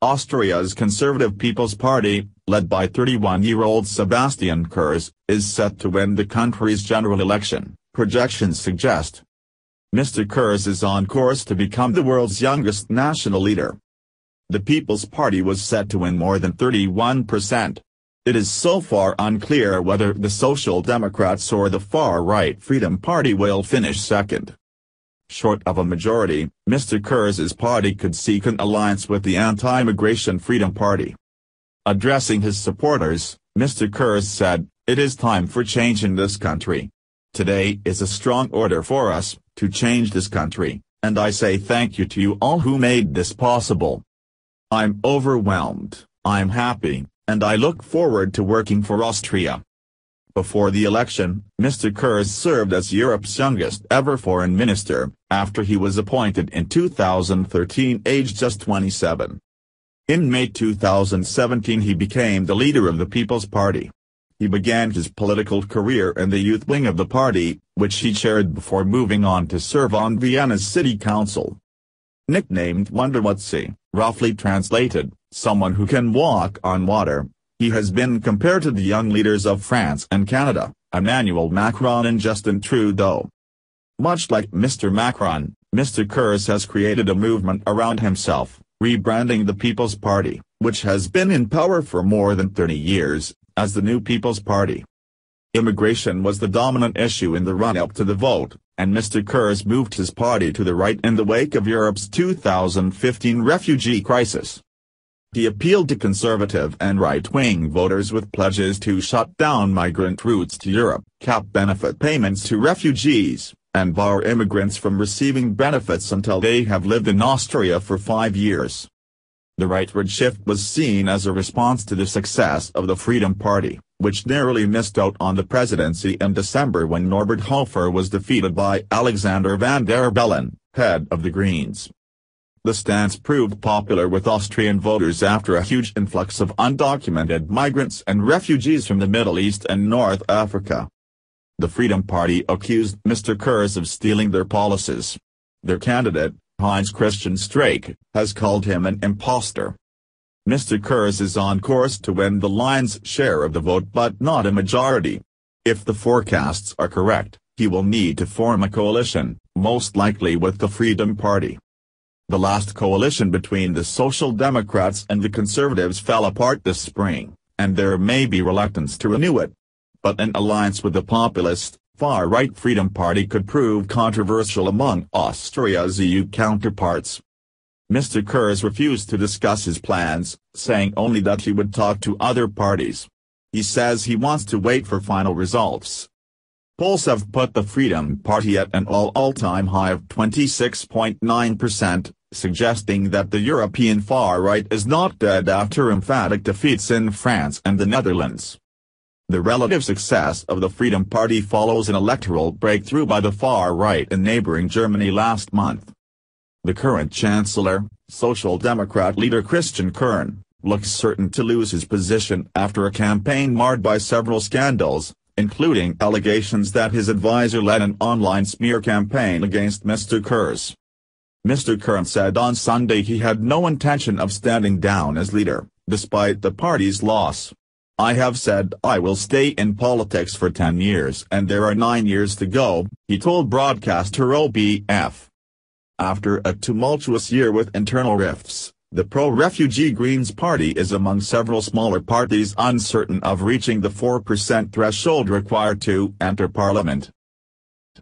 Austria's Conservative People's Party, led by 31-year-old Sebastian Kurz, is set to win the country's general election, projections suggest. Mr. Kurz is on course to become the world's youngest national leader. The People's Party was set to win more than 31%. It is so far unclear whether the Social Democrats or the far-right Freedom Party will finish second. Short of a majority, Mr. Kurz's party could seek an alliance with the anti-immigration Freedom Party. Addressing his supporters, Mr. Kurz said, "It is time for change in this country. Today is a strong order for us, to change this country, and I say thank you to you all who made this possible. I'm overwhelmed, I'm happy, and I look forward to working for Austria." Before the election, Mr. Kurz served as Europe's youngest ever foreign minister, after he was appointed in 2013 aged just 27. In May 2017 he became the leader of the People's Party. He began his political career in the youth wing of the party, which he chaired before moving on to serve on Vienna's city council. Nicknamed Wunderwutzi, roughly translated, someone who can walk on water, he has been compared to the young leaders of France and Canada, Emmanuel Macron and Justin Trudeau. Much like Mr. Macron, Mr. Kurz has created a movement around himself, rebranding the People's Party, which has been in power for more than 30 years, as the new People's Party. Immigration was the dominant issue in the run-up to the vote, and Mr. Kurz moved his party to the right in the wake of Europe's 2015 refugee crisis. He appealed to conservative and right-wing voters with pledges to shut down migrant routes to Europe, cap benefit payments to refugees, and bar immigrants from receiving benefits until they have lived in Austria for 5 years. The rightward shift was seen as a response to the success of the Freedom Party, which narrowly missed out on the presidency in December when Norbert Hofer was defeated by Alexander Van der Bellen, head of the Greens. The stance proved popular with Austrian voters after a huge influx of undocumented migrants and refugees from the Middle East and North Africa. The Freedom Party accused Mr. Kurz of stealing their policies. Their candidate, Heinz Christian Streeck, has called him an imposter. Mr. Kurz is on course to win the lion's share of the vote but not a majority. If the forecasts are correct, he will need to form a coalition, most likely with the Freedom Party. The last coalition between the Social Democrats and the Conservatives fell apart this spring, and there may be reluctance to renew it. But an alliance with the populist, far-right Freedom Party could prove controversial among Austria's EU counterparts. Mr. Kurz refused to discuss his plans, saying only that he would talk to other parties. He says he wants to wait for final results. Polls have put the Freedom Party at an all-time high of 26.9%, suggesting that the European far-right is not dead after emphatic defeats in France and the Netherlands. The relative success of the Freedom Party follows an electoral breakthrough by the far-right in neighboring Germany last month. The current chancellor, Social Democrat leader Christian Kern, looks certain to lose his position after a campaign marred by several scandals, including allegations that his advisor led an online smear campaign against Mr. Kurz. Mr. Kern said on Sunday he had no intention of standing down as leader, despite the party's loss. "I have said I will stay in politics for 10 years and there are 9 years to go," he told broadcaster OBF. After a tumultuous year with internal rifts, the pro-refugee Greens Party is among several smaller parties uncertain of reaching the 4% threshold required to enter parliament.